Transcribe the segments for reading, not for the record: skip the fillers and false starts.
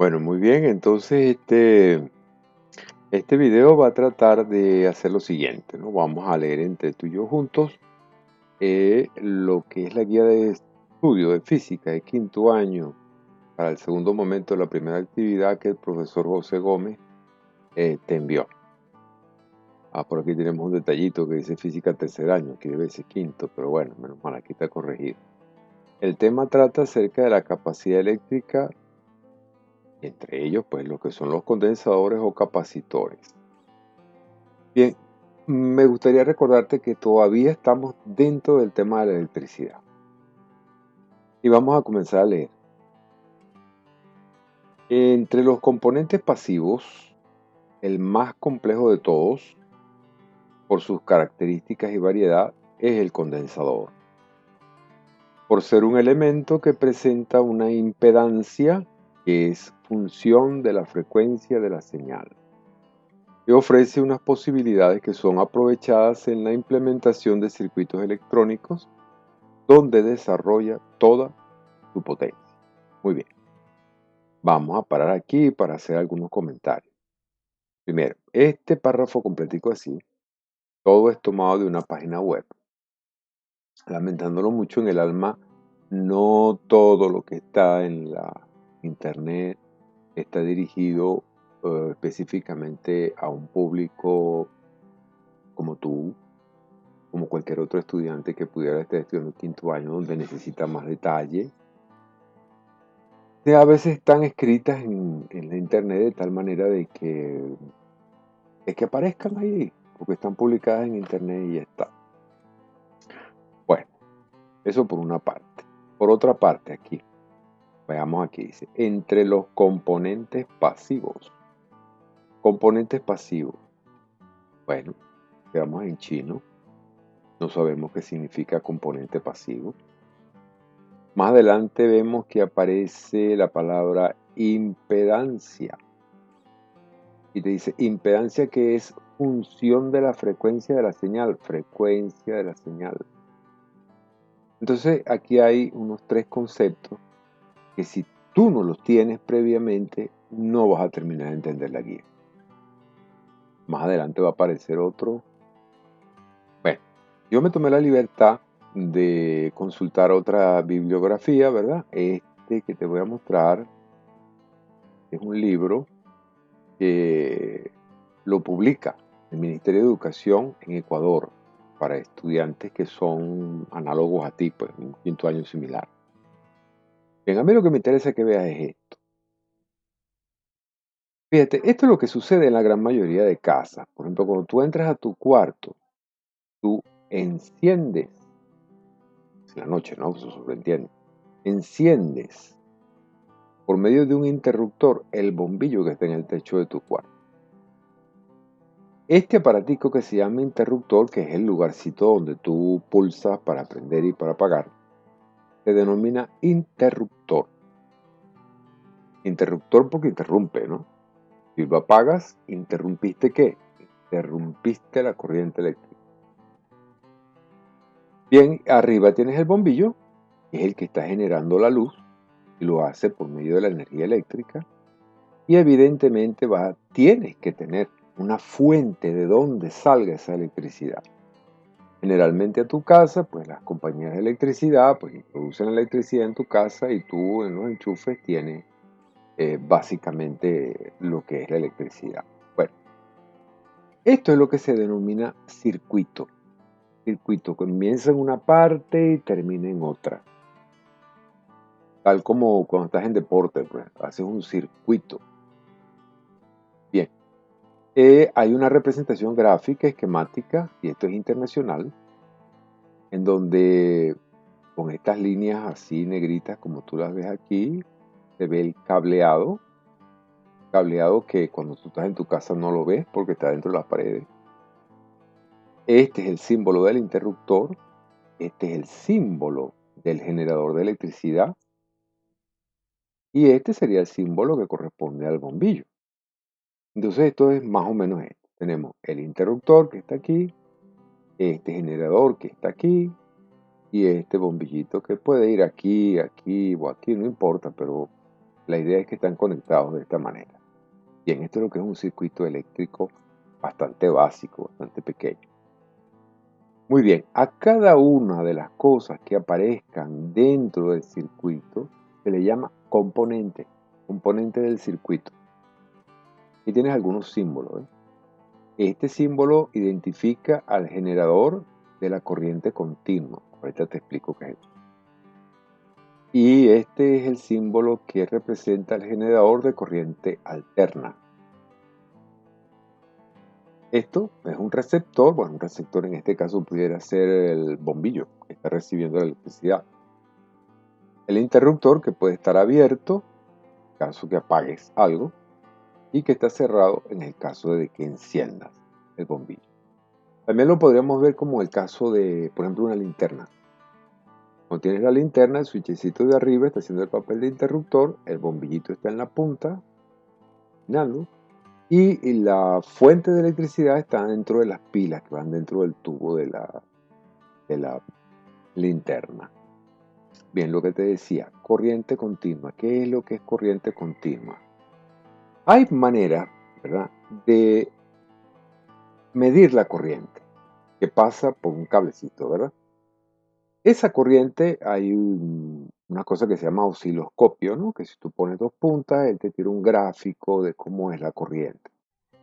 Bueno, muy bien, entonces este video va a tratar de hacer lo siguiente, ¿no? Vamos a leer entre tú y yo juntos lo que es la guía de estudio de física de quinto año para el segundo momento de la primera actividad que el profesor José Gómez te envió. Por aquí tenemos un detallito que dice física tercer año, que debe ser quinto, pero bueno, menos mal, aquí está corregido. El tema trata acerca de la capacidad eléctrica, entre ellos, pues, lo que son los condensadores o capacitores. Bien, me gustaría recordarte que todavía estamos dentro del tema de la electricidad. Y vamos a comenzar a leer. Entre los componentes pasivos, el más complejo de todos, por sus características y variedad, es el condensador. Por ser un elemento que presenta una impedancia que es función de la frecuencia de la señal, y ofrece unas posibilidades que son aprovechadas en la implementación de circuitos electrónicos, donde desarrolla toda su potencia. Muy bien, vamos a parar aquí para hacer algunos comentarios. Primero, este párrafo completico así, todo es tomado de una página web. Lamentándolo mucho, en el alma, no todo lo que está en la internet está dirigido específicamente a un público como tú, como cualquier otro estudiante que pudiera estar estudiando el quinto año, donde necesita más detalle. A veces están escritas en la internet de tal manera de que aparezcan ahí, porque están publicadas en internet y ya está. Bueno, eso por una parte. Por otra parte, aquí, veamos aquí, dice, entre los componentes pasivos. Componentes pasivos. Bueno, veamos en chino. No sabemos qué significa componente pasivo. Más adelante vemos que aparece la palabra impedancia. Y te dice impedancia, que es función de la frecuencia de la señal. Frecuencia de la señal. Entonces aquí hay unos tres conceptos que si tú no los tienes previamente, no vas a terminar de entender la guía. Más adelante va a aparecer otro. Bueno, yo me tomé la libertad de consultar otra bibliografía, ¿verdad? Este que te voy a mostrar es un libro que lo publica el Ministerio de Educación en Ecuador para estudiantes que son análogos a ti, pues un quinto año similar. Bien, a mí lo que me interesa que veas es esto. Fíjate, esto es lo que sucede en la gran mayoría de casas. Por ejemplo, cuando tú entras a tu cuarto, tú enciendes, en la noche, ¿no? Se sobreentiende. Enciendes por medio de un interruptor el bombillo que está en el techo de tu cuarto. Este aparatico que se llama interruptor, que es el lugarcito donde tú pulsas para prender y para apagar, se denomina interruptor. Interruptor porque interrumpe, ¿no? Si lo apagas, ¿interrumpiste qué? Interrumpiste la corriente eléctrica. Bien, arriba tienes el bombillo, que es el que está generando la luz, y lo hace por medio de la energía eléctrica. Y evidentemente tienes que tener una fuente de donde salga esa electricidad. Generalmente a tu casa, pues las compañías de electricidad pues producen electricidad en tu casa y tú en los enchufes tienes básicamente lo que es la electricidad. Bueno, esto es lo que se denomina circuito. Circuito comienza en una parte y termina en otra. Tal como cuando estás en deporte, pues haces un circuito. Bien, hay una representación gráfica, esquemática, y esto es internacional, en donde con estas líneas así negritas como tú las ves aquí, se ve el cableado que cuando tú estás en tu casa no lo ves porque está dentro de las paredes. Este es el símbolo del interruptor, este es el símbolo del generador de electricidad y este sería el símbolo que corresponde al bombillo. Entonces esto es más o menos esto. Tenemos el interruptor que está aquí, este generador que está aquí y este bombillito que puede ir aquí, aquí o aquí, no importa, pero La idea es que están conectados de esta manera. Bien, esto es lo que es un circuito eléctrico bastante básico, bastante pequeño. Muy bien, a cada una de las cosas que aparezcan dentro del circuito se le llama componente, componente del circuito. Y tienes algunos símbolos, ¿eh? Este símbolo identifica al generador de la corriente continua. Ahorita te explico qué es eso. Y este es el símbolo que representa el generador de corriente alterna. Esto es un receptor, bueno, un receptor en este caso pudiera ser el bombillo que está recibiendo la electricidad. El interruptor que puede estar abierto en caso que apagues algo y que está cerrado en el caso de que enciendas el bombillo. También lo podríamos ver como el caso de, por ejemplo, una linterna. Cuando tienes la linterna, el switchecito de arriba está haciendo el papel de interruptor, el bombillito está en la punta, iluminando, y la fuente de electricidad está dentro de las pilas que van dentro del tubo de la linterna. Bien, lo que te decía, corriente continua. ¿Qué es lo que es corriente continua? Hay maneras, ¿verdad?, de medir la corriente que pasa por un cablecito, ¿verdad? Esa corriente hay una cosa que se llama osciloscopio, ¿no? Que si tú pones dos puntas, él te tira un gráfico de cómo es la corriente.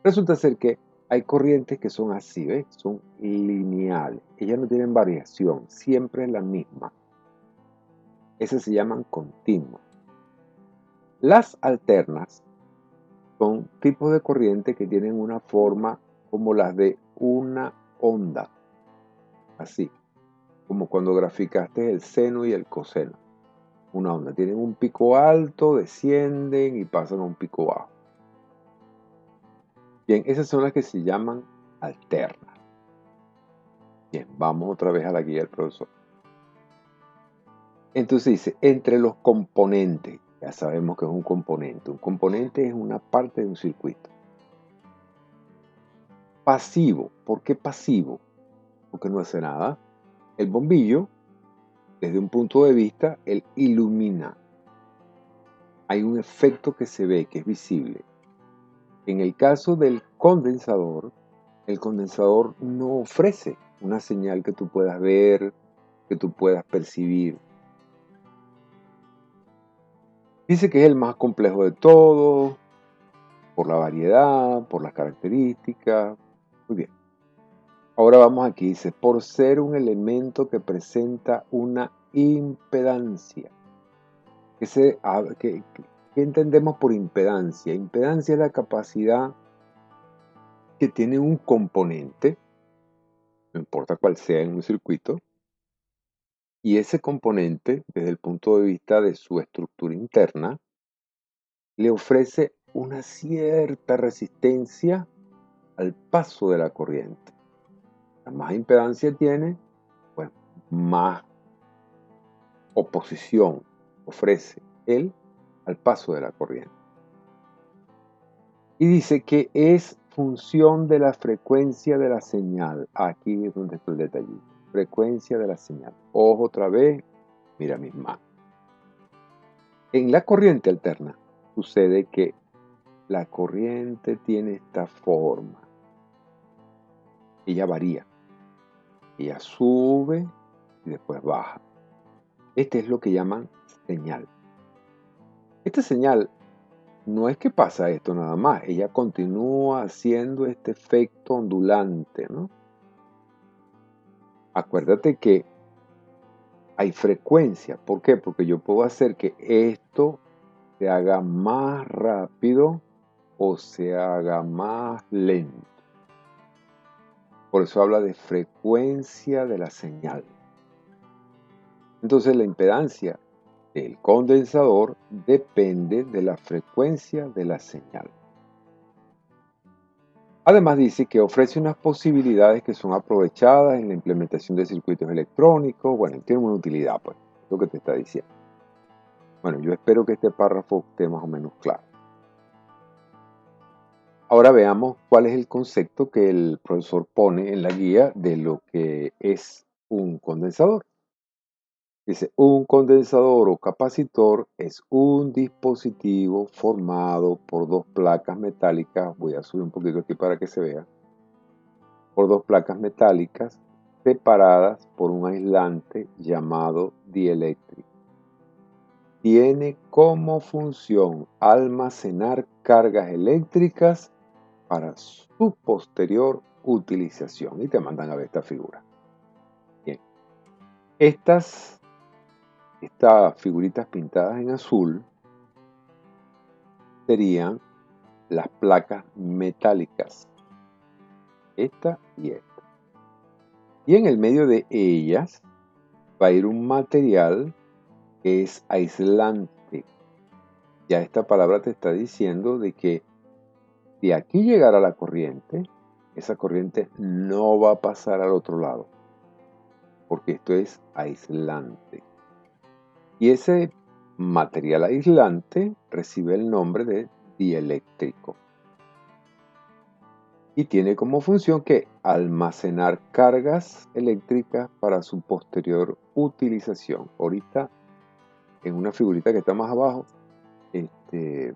Resulta ser que hay corrientes que son así, ¿ves? Son lineales. Ellas no tienen variación, siempre es la misma. Esas se llaman continuas. Las alternas son tipos de corriente que tienen una forma como las de una onda, así, como cuando graficaste el seno y el coseno. Una onda, tienen un pico alto, descienden y pasan a un pico bajo. Bien, esas son las que se llaman alternas. Bien, vamos otra vez a la guía del profesor. Entonces dice, entre los componentes, ya sabemos que es un componente. Un componente es una parte de un circuito. Pasivo, ¿por qué pasivo? Porque no hace nada. El bombillo, desde un punto de vista, él ilumina. Hay un efecto que se ve, que es visible. En el caso del condensador, el condensador no ofrece una señal que tú puedas ver, que tú puedas percibir. Dice que es el más complejo de todos, por la variedad, por las características. Muy bien. Ahora vamos aquí, dice, por ser un elemento que presenta una impedancia. ¿Qué entendemos por impedancia? Impedancia es la capacidad que tiene un componente, no importa cuál sea en un circuito, y ese componente, desde el punto de vista de su estructura interna, le ofrece una cierta resistencia al paso de la corriente. La más impedancia tiene, pues más oposición ofrece él al paso de la corriente. Y dice que es función de la frecuencia de la señal. Aquí es donde está el detallito. Frecuencia de la señal. Ojo otra vez, mira mis manos. En la corriente alterna sucede que la corriente tiene esta forma. Ella varía. Ella sube y después baja. Este es lo que llaman señal. Esta señal no es que pasa esto nada más, ella continúa haciendo este efecto ondulante, ¿no? Acuérdate que hay frecuencia. ¿Por qué? Porque yo puedo hacer que esto se haga más rápido o se haga más lento. Por eso habla de frecuencia de la señal. Entonces la impedancia del condensador depende de la frecuencia de la señal. Además dice que ofrece unas posibilidades que son aprovechadas en la implementación de circuitos electrónicos. Bueno, tiene una utilidad, pues, es lo que te está diciendo. Bueno, yo espero que este párrafo esté más o menos claro. Ahora veamos cuál es el concepto que el profesor pone en la guía de lo que es un condensador. Dice, un condensador o capacitor es un dispositivo formado por dos placas metálicas, voy a subir un poquito aquí para que se vea, por dos placas metálicas separadas por un aislante llamado dieléctrico. Tiene como función almacenar cargas eléctricas para su posterior utilización. Y te mandan a ver esta figura. Bien. Estas figuritas pintadas en azul serían las placas metálicas. Esta y esta. Y en el medio de ellas va a ir un material que es aislante. Ya esta palabra te está diciendo de que si aquí llegara la corriente, esa corriente no va a pasar al otro lado, porque esto es aislante. Y ese material aislante recibe el nombre de dieléctrico. Y tiene como función que almacenar cargas eléctricas para su posterior utilización. Ahorita, en una figurita que está más abajo, te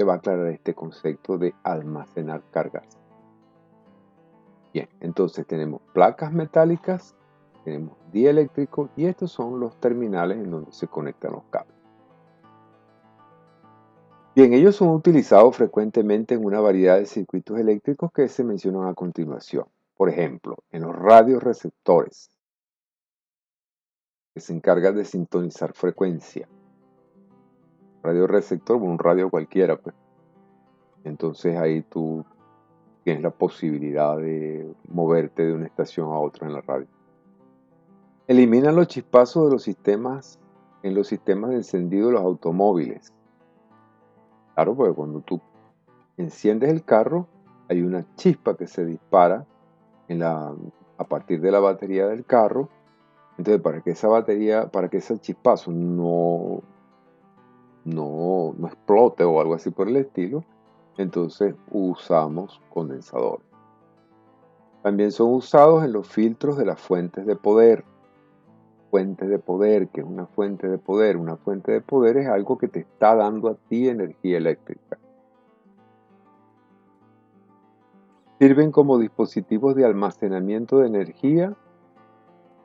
va a aclarar este concepto de almacenar cargas. Bien, entonces tenemos placas metálicas, tenemos dieléctrico y estos son los terminales en donde se conectan los cables. Bien, ellos son utilizados frecuentemente en una variedad de circuitos eléctricos que se mencionan a continuación. Por ejemplo, en los radioreceptores, que se encargan de sintonizar frecuencia. Radioreceptor, un radio cualquiera, pues. Entonces ahí tú tienes la posibilidad de moverte de una estación a otra en la radio. Eliminan los chispazos de los sistemas en los sistemas de encendido de los automóviles. Claro, porque cuando tú enciendes el carro, hay una chispa que se dispara a partir de la batería del carro. Entonces, para que ese chispazo no explote o algo así por el estilo, entonces usamos condensadores. También son usados en los filtros de las fuentes de poder. Fuentes de poder, ¿que es una fuente de poder? Una fuente de poder es algo que te está dando a ti energía eléctrica. Sirven como dispositivos de almacenamiento de energía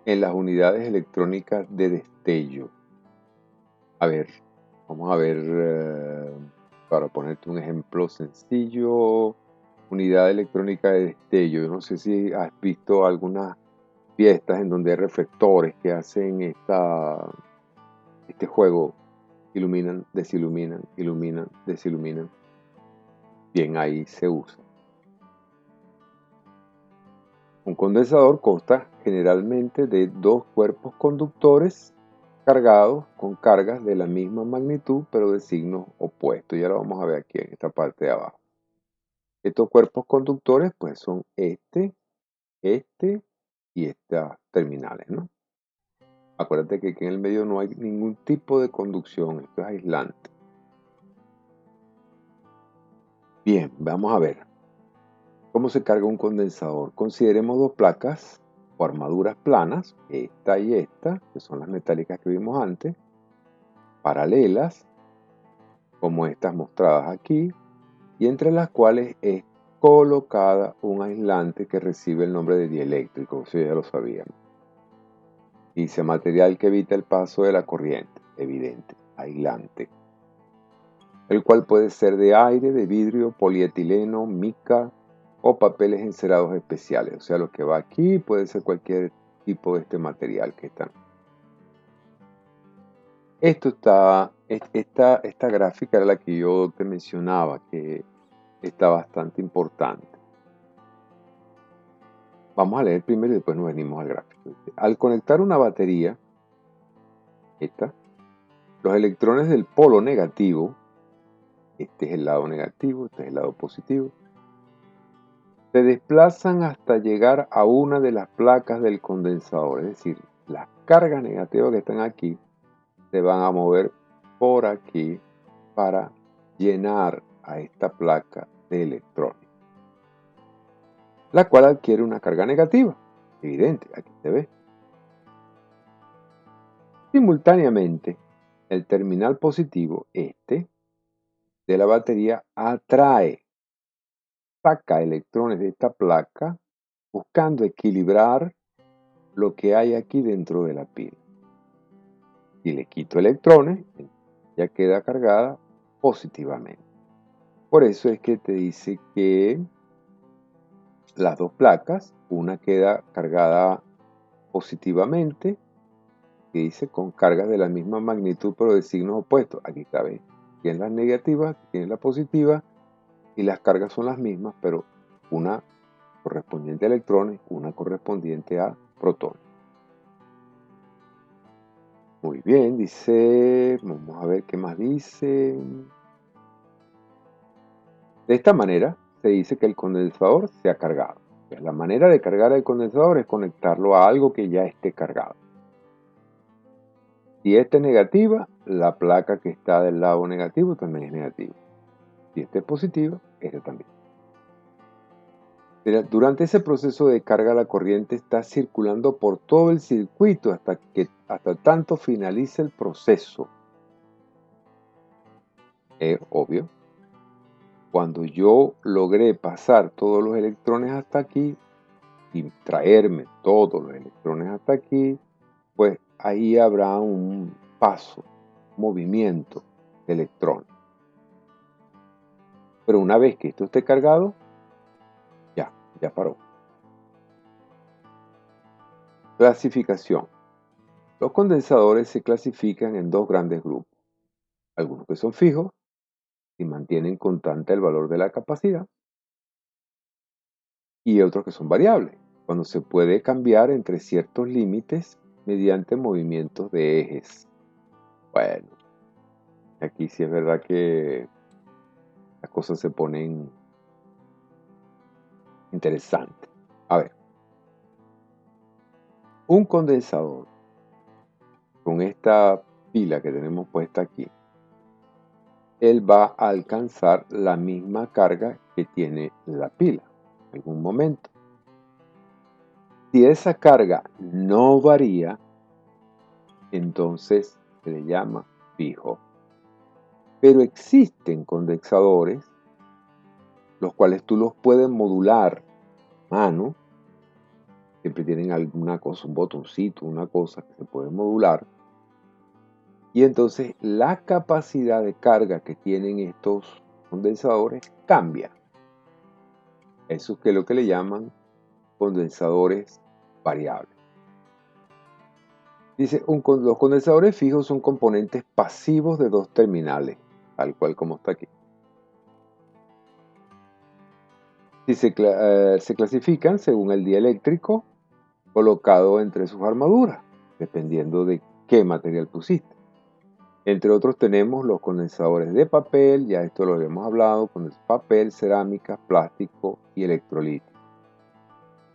en las unidades electrónicas de destello. A ver, vamos a ver, para ponerte un ejemplo sencillo, unidad electrónica de destello. Yo no sé si has visto algunas fiestas en donde hay reflectores que hacen este juego, iluminan, desiluminan, iluminan, desiluminan. Bien, ahí se usa. Un condensador consta generalmente de dos cuerpos conductores cargados con cargas de la misma magnitud pero de signos opuestos. Ya lo vamos a ver aquí en esta parte de abajo. Estos cuerpos conductores pues son este y estas terminales, ¿no? Acuérdate que aquí en el medio no hay ningún tipo de conducción, esto es aislante. Bien, vamos a ver cómo se carga un condensador. Consideremos dos placas o armaduras planas, esta y esta, que son las metálicas que vimos antes, paralelas, como estas mostradas aquí, y entre las cuales es colocada un aislante que recibe el nombre de dieléctrico, eso ya lo sabíamos. Dice material que evita el paso de la corriente, evidente, aislante, el cual puede ser de aire, de vidrio, polietileno, mica o papeles encerados especiales. O sea, lo que va aquí puede ser cualquier tipo de este material que están. Esta gráfica era la que yo te mencionaba, que está bastante importante. Vamos a leer primero y después nos venimos al gráfico. Al conectar una batería, los electrones del polo negativo, este es el lado negativo, este es el lado positivo, se desplazan hasta llegar a una de las placas del condensador. Es decir, las cargas negativas que están aquí se van a mover por aquí para llenar a esta placa de electrones, la cual adquiere una carga negativa. Evidente, aquí se ve. Simultáneamente, el terminal positivo, de la batería, saca electrones de esta placa buscando equilibrar lo que hay aquí dentro de la pila. Si le quito electrones, ya queda cargada positivamente. Por eso es que te dice que las dos placas, una queda cargada positivamente, que dice con cargas de la misma magnitud pero de signos opuestos. Aquí está, ¿ves? Tienen las negativas, tienen la positiva, y las cargas son las mismas, pero una correspondiente a electrones, una correspondiente a protones. Muy bien, dice, vamos a ver qué más dice. De esta manera se dice que el condensador se ha cargado. La manera de cargar el condensador es conectarlo a algo que ya esté cargado. Si esta es negativa, la placa que está del lado negativo también es negativa. Si esta es positiva, esta también. Durante ese proceso de carga, la corriente está circulando por todo el circuito hasta tanto finalice el proceso. Es obvio. Cuando yo logré pasar todos los electrones hasta aquí y traerme todos los electrones hasta aquí, pues ahí habrá un paso, movimiento de electrones. Pero una vez que esto esté cargado, ya paró. Clasificación. Los condensadores se clasifican en dos grandes grupos. Algunos que son fijos y mantienen constante el valor de la capacidad, y otros que son variables, cuando se puede cambiar entre ciertos límites mediante movimientos de ejes. Bueno, aquí sí es verdad que las cosas se ponen interesantes. A ver, un condensador con esta pila que tenemos puesta aquí, él va a alcanzar la misma carga que tiene la pila en algún momento. Si esa carga no varía, entonces se le llama fijo. Pero existen condensadores, los cuales tú los puedes modular a mano. Siempre tienen alguna cosa, un botoncito, una cosa que se puede modular. Y entonces la capacidad de carga que tienen estos condensadores cambia. Eso es lo que le llaman condensadores variables. Dice, los condensadores fijos son componentes pasivos de dos terminales, tal cual como está aquí. Se clasifican según el dieléctrico colocado entre sus armaduras, dependiendo de qué material pusiste. Entre otros tenemos los condensadores de papel, ya esto lo habíamos hablado, con papel, cerámica, plástico y electrolito.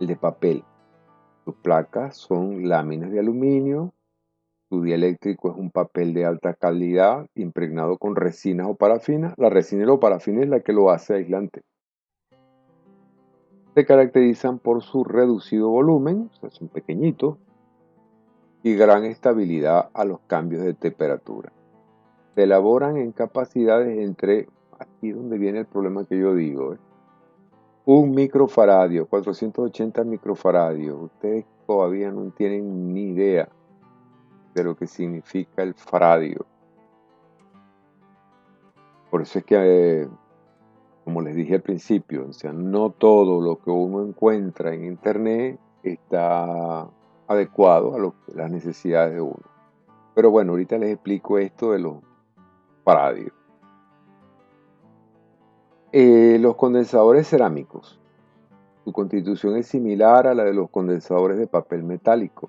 El de papel, sus placas son láminas de aluminio, su dieléctrico es un papel de alta calidad impregnado con resinas o parafinas. La resina y la parafina es la que lo hace aislante. Se caracterizan por su reducido volumen, o sea, son pequeñitos, y gran estabilidad a los cambios de temperatura. Se elaboran en capacidades entre, aquí donde viene el problema que yo digo, 1 microfaradio, 480 microfaradios. Ustedes todavía no tienen ni idea de lo que significa el faradio. Por eso es que, como les dije al principio, o sea, no todo lo que uno encuentra en internet está adecuado a las necesidades de uno. Pero bueno, ahorita les explico esto de los faradios. Los condensadores cerámicos. Su constitución es similar a la de los condensadores de papel metálico.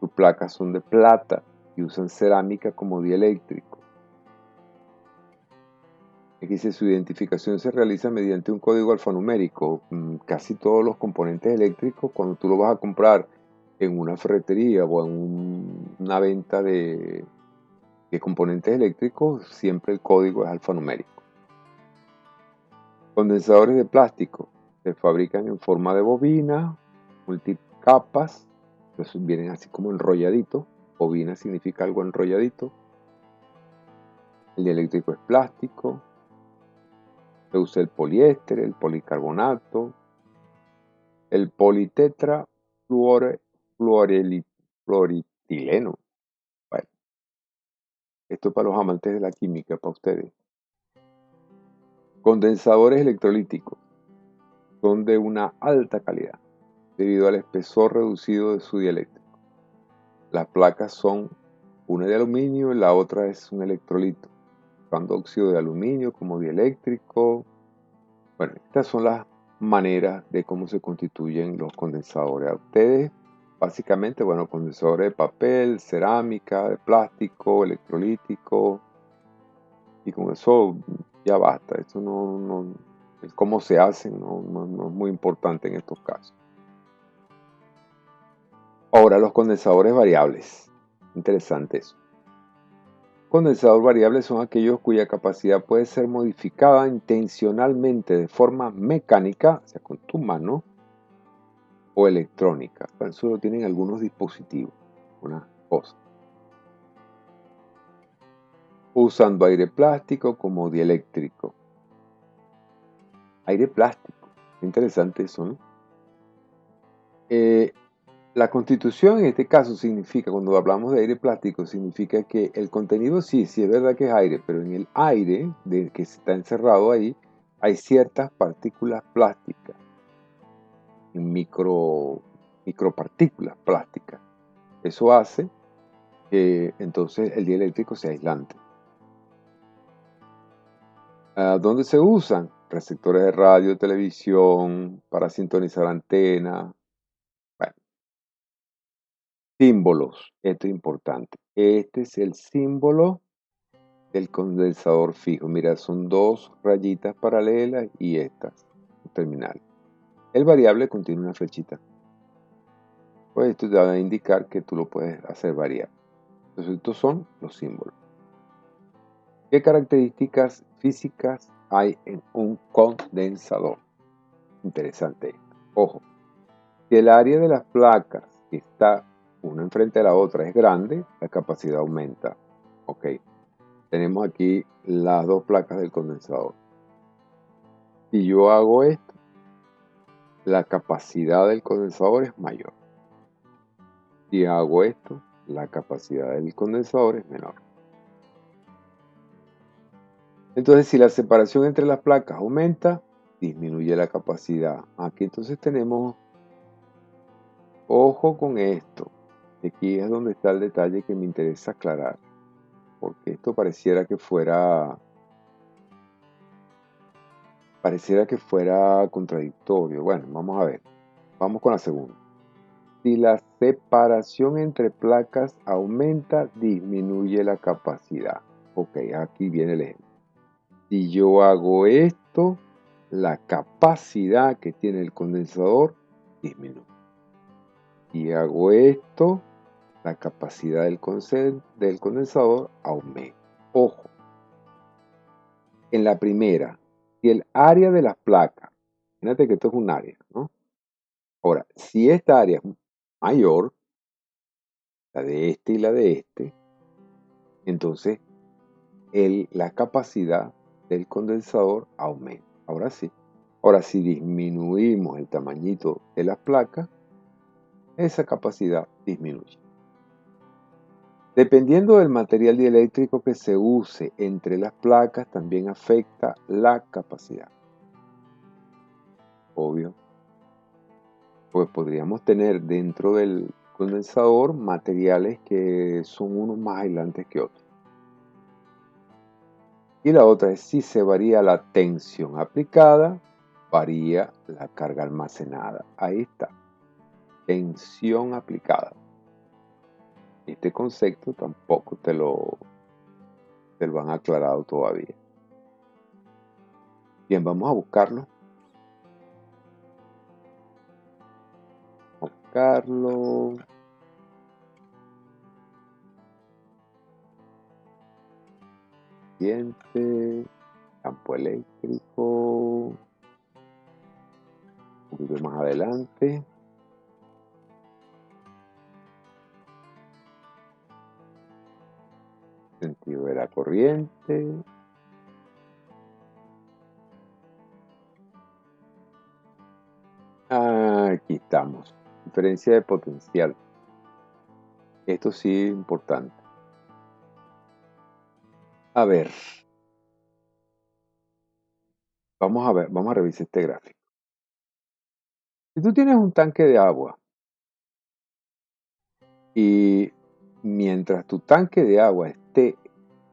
Sus placas son de plata y usan cerámica como dieléctrico. Aquí dice, su identificación se realiza mediante un código alfanumérico. Casi todos los componentes eléctricos, cuando tú lo vas a comprar en una ferretería o en una venta de componentes eléctricos, siempre el código es alfanumérico. Condensadores de plástico se fabrican en forma de bobina, multicapas, entonces vienen así como enrolladitos. Bobina significa algo enrolladito. El dieléctrico es plástico. Se usa el poliéster, el policarbonato, el politetra fluoretileno. Bueno, esto es para los amantes de la química, para ustedes. Condensadores electrolíticos son de una alta calidad debido al espesor reducido de su dieléctrico. Las placas son una de aluminio y la otra es un electrolito, usando óxido de aluminio como dieléctrico. Bueno, estas son las maneras de cómo se constituyen los condensadores. A ustedes, básicamente, bueno, condensadores de papel, cerámica, de plástico, electrolítico, y con eso ya basta. Eso no el cómo se hacen no es muy importante en estos casos. Ahora, los condensadores variables. Interesante eso. Condensador variable son aquellos cuya capacidad puede ser modificada intencionalmente de forma mecánica, o sea, con tu mano, o electrónica. Para eso lo tienen algunos dispositivos, una cosa. Usando aire plástico como dieléctrico. Aire plástico. Interesante eso, ¿no? La constitución en este caso significa, cuando hablamos de aire plástico, significa que el contenido sí es verdad que es aire, pero en el aire que está encerrado ahí hay ciertas partículas plásticas, micropartículas plásticas. Eso hace que entonces el dieléctrico sea aislante. ¿Dónde se usan? Receptores de radio, televisión, para sintonizar antenas. Bueno, símbolos, esto es importante. Este es el símbolo del condensador fijo. Mira, son dos rayitas paralelas y estas, terminal. El variable contiene una flechita. Pues esto te va a indicar que tú lo puedes hacer variar. Entonces estos son los símbolos. ¿Qué características físicas hay en un condensador? Interesante esto. Ojo, si el área de las placas que está una enfrente de la otra es grande, la capacidad aumenta. Ok, tenemos aquí las dos placas del condensador. Si yo hago esto, la capacidad del condensador es mayor. Si hago esto, la capacidad del condensador es menor. Entonces, si la separación entre las placas aumenta, disminuye la capacidad. Aquí entonces tenemos, ojo con esto. Aquí es donde está el detalle que me interesa aclarar. Porque esto pareciera que fuera contradictorio. Bueno, vamos a ver. Vamos con la segunda. Si la separación entre placas aumenta, disminuye la capacidad. Ok, aquí viene el ejemplo. Si yo hago esto, la capacidad que tiene el condensador disminuye. Si hago esto, la capacidad del condensador aumenta. Ojo, en la primera, si el área de las placas, fíjate que esto es un área, ¿no? Ahora, si esta área es mayor, la de este y la de este, entonces la capacidad del condensador aumenta. Ahora sí. Ahora, si disminuimos el tamañito de las placas, esa capacidad disminuye. Dependiendo del material dieléctrico que se use entre las placas, también afecta la capacidad. Obvio. Pues podríamos tener dentro del condensador materiales que son unos más aislantes que otros. Y la otra es si se varía la tensión aplicada, varía la carga almacenada. Ahí está. Tensión aplicada. Este concepto tampoco te lo han aclarado todavía. Bien, vamos a buscarlo. Siguiente. Campo eléctrico. Un poquito más adelante. Sentido de la corriente. Aquí estamos. Diferencia de potencial. Esto sí es importante. A ver. Vamos a revisar este gráfico. Si tú tienes un tanque de agua y mientras tu tanque de agua esté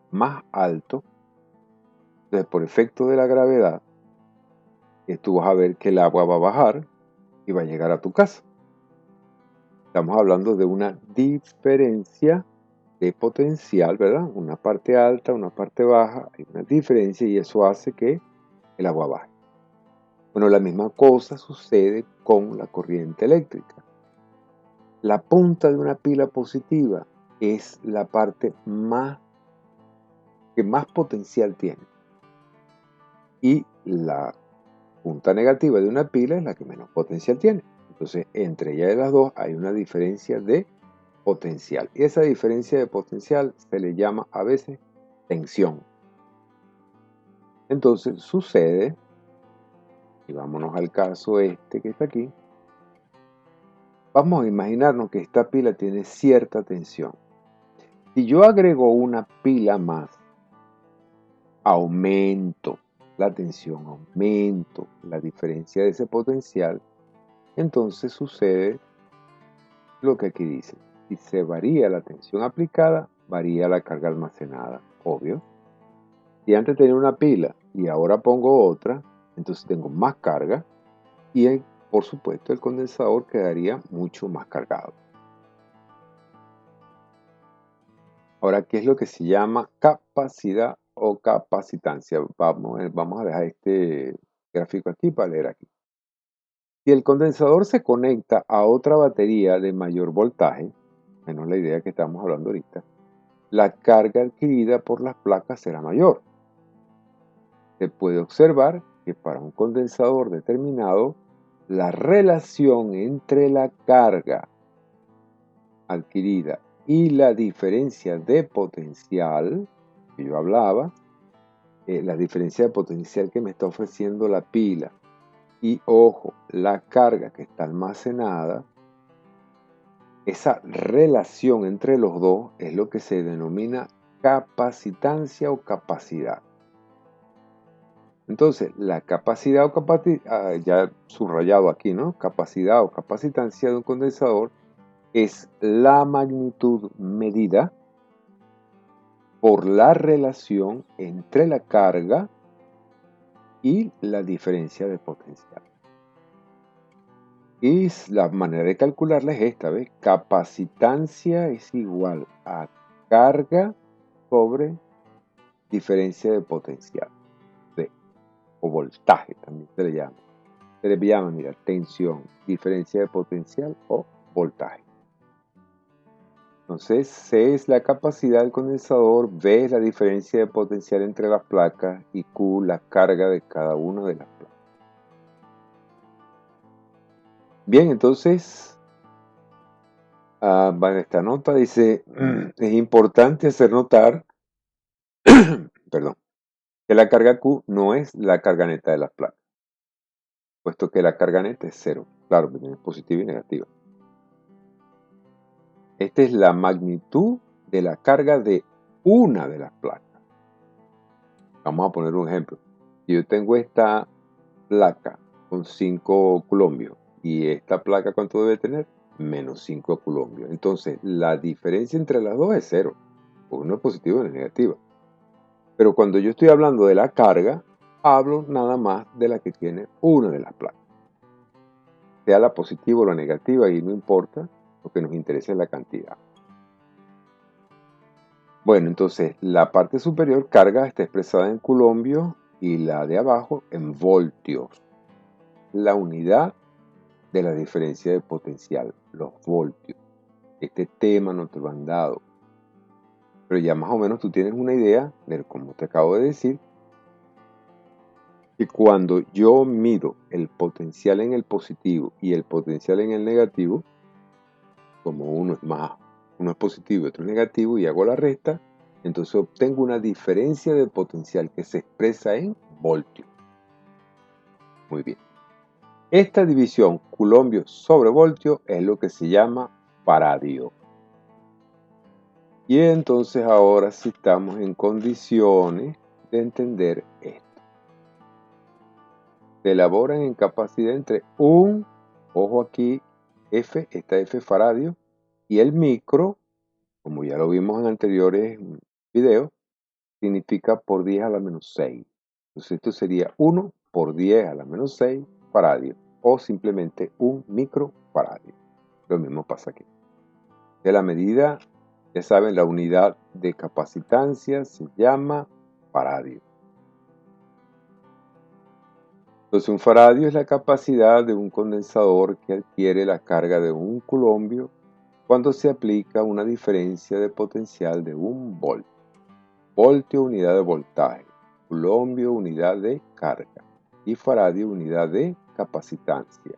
más alto, entonces por efecto de la gravedad, tú vas a ver que el agua va a bajar y va a llegar a tu casa. Estamos hablando de una diferencia de potencial, ¿verdad? Una parte alta, una parte baja, hay una diferencia y eso hace que el agua baje. Bueno, la misma cosa sucede con la corriente eléctrica. La punta de una pila positiva es la parte que más potencial tiene. Y la punta negativa de una pila es la que menos potencial tiene. Entonces, entre ellas de las dos hay una diferencia de potencial. Y esa diferencia de potencial se le llama a veces tensión. Entonces, sucede, y vámonos al caso que está aquí, vamos a imaginarnos que esta pila tiene cierta tensión. Si yo agrego una pila más, aumento la tensión, aumento la diferencia de ese potencial, entonces sucede lo que aquí dice. Si se varía la tensión aplicada, varía la carga almacenada, obvio. Si antes tenía una pila y ahora pongo otra, entonces tengo más carga y por supuesto el condensador quedaría mucho más cargado. Ahora, ¿qué es lo que se llama capacidad o capacitancia? Vamos a dejar este gráfico aquí para leer aquí. Si el condensador se conecta a otra batería de mayor voltaje, menos la idea que estamos hablando ahorita, la carga adquirida por las placas será mayor. Se puede observar que para un condensador determinado, la relación entre la carga adquirida y la diferencia de potencial que yo hablaba, la diferencia de potencial que me está ofreciendo la pila y, ojo, la carga que está almacenada, esa relación entre los dos es lo que se denomina capacitancia o capacidad. Entonces, la capacidad o capacidad, ya subrayado aquí, ¿no? Capacidad o capacitancia de un condensador es la magnitud medida por la relación entre la carga y la diferencia de potencial. Y la manera de calcularla es esta, ¿ves? Capacitancia es igual a carga sobre diferencia de potencial, o voltaje también se le llama. Se le llama, mira, tensión, diferencia de potencial o voltaje. Entonces, C es la capacidad del condensador, B es la diferencia de potencial entre las placas y Q la carga de cada una de las placas. Bien, entonces, esta nota dice, es importante hacer notar, perdón, que la carga Q no es la carga neta de las placas, puesto que la carga neta es cero, claro, que tiene positiva y negativa. Esta es la magnitud de la carga de una de las placas. Vamos a poner un ejemplo. Si yo tengo esta placa con 5 coulombios y esta placa, ¿cuánto debe tener? Menos 5 coulombios. Entonces, la diferencia entre las dos es cero. Uno es positivo y uno es negativa. Pero cuando yo estoy hablando de la carga, hablo nada más de la que tiene una de las placas. Sea la positiva o la negativa, y no importa, lo que nos interesa es la cantidad. Bueno, entonces la parte superior carga está expresada en coulombios y la de abajo en voltios. La unidad de la diferencia de potencial, los voltios. Este tema no te lo han dado, pero ya más o menos tú tienes una idea de, como te acabo de decir, que cuando yo mido el potencial en el positivo y el potencial en el negativo, como uno es positivo y otro es negativo y hago la resta, Entonces obtengo una diferencia de potencial que se expresa en voltio. Muy bien. Esta división culombio sobre voltio es lo que se llama faradio. Y entonces ahora sí estamos en condiciones de entender esto. Se elaboran en capacidad entre ojo aquí, F, esta F faradio, y el micro, como ya lo vimos en anteriores videos, significa por 10 a la menos 6. Entonces esto sería 1 por 10 a la menos 6 faradio, o simplemente un microfaradio. Lo mismo pasa aquí. De la medida, ya saben, la unidad de capacitancia se llama faradio. Entonces un faradio es la capacidad de un condensador que adquiere la carga de un culombio cuando se aplica una diferencia de potencial de 1 volt. Voltio, unidad de voltaje. Culombio, unidad de carga. Y faradio, unidad de capacitancia.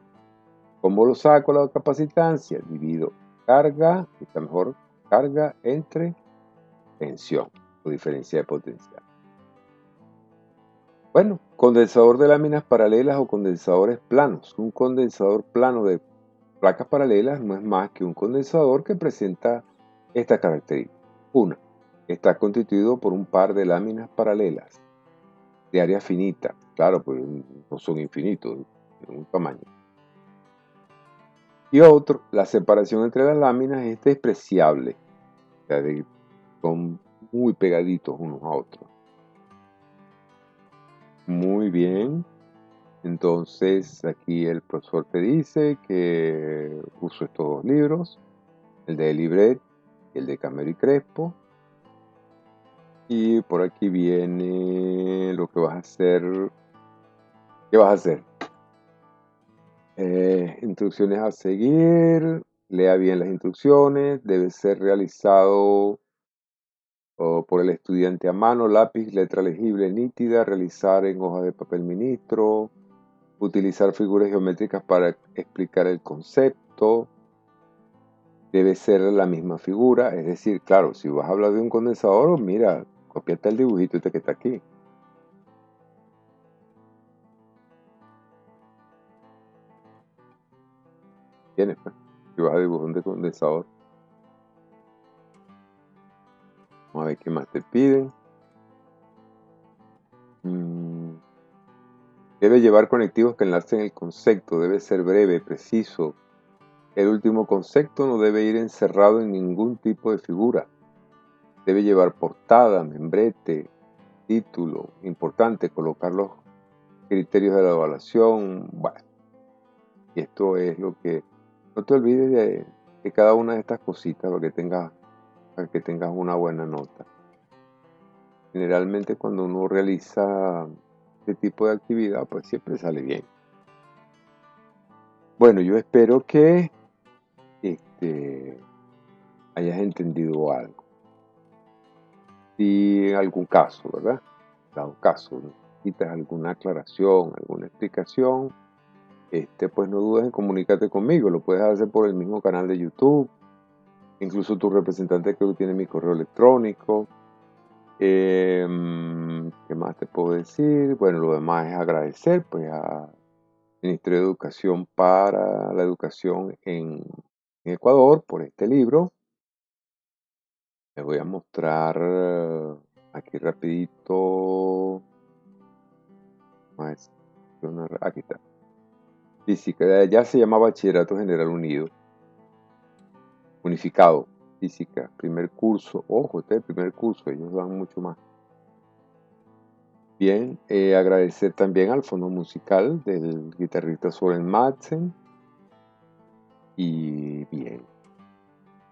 ¿Cómo lo saco la capacitancia? Divido carga, está mejor, carga entre tensión o diferencia de potencial. Bueno, condensador de láminas paralelas o condensadores planos. Un condensador plano de placas paralelas no es más que un condensador que presenta esta característica. 1. Está constituido por un par de láminas paralelas de área finita. Claro, pues no son infinitos en un tamaño. Y otro, la separación entre las láminas es despreciable. O sea, son muy pegaditos unos a otros. Muy bien. Entonces aquí el profesor te dice que uso estos dos libros, el de Libret y el de Camero y Crespo. Y por aquí viene lo que vas a hacer. ¿Qué vas a hacer? Instrucciones a seguir. Lea bien las instrucciones. Debe ser realizado por el estudiante a mano, lápiz, letra legible, nítida. Realizar en hoja de papel ministro. Utilizar figuras geométricas para explicar el concepto. Debe ser la misma figura. Es decir, claro, si vas a hablar de un condensador, mira, copiate el dibujito este que está aquí. Tienes, pues. Si vas a dibujar un condensador. Vamos a ver qué más te piden. Debe llevar conectivos que enlacen el concepto. Debe ser breve, preciso. El último concepto no debe ir encerrado en ningún tipo de figura. Debe llevar portada, membrete, título. Importante, colocar los criterios de la evaluación. Bueno, y esto es lo que... No te olvides de cada una de estas cositas para que tengas una buena nota. Generalmente cuando uno realiza este tipo de actividad, pues siempre sale bien. Bueno, yo espero que hayas entendido algo. Si en algún caso, ¿verdad? Dado caso, necesitas alguna aclaración, alguna explicación, pues no dudes en comunicarte conmigo. Lo puedes hacer por el mismo canal de YouTube. Incluso tu representante creo que tiene mi correo electrónico. ¿Qué más te puedo decir? Bueno, lo demás es agradecer pues a Ministerio de Educación para la Educación en Ecuador por este libro. Les voy a mostrar aquí rapidito. Aquí está. Física, ya se llama Bachillerato General Unificado. Física, primer curso. Ojo, este es el primer curso, ellos dan mucho más. Bien, agradecer también al fondo musical del guitarrista Soren Madsen. Y bien,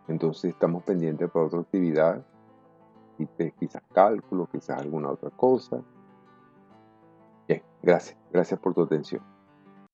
entonces estamos pendientes para otra actividad, quizás cálculo, quizás alguna otra cosa. Bien, gracias por tu atención.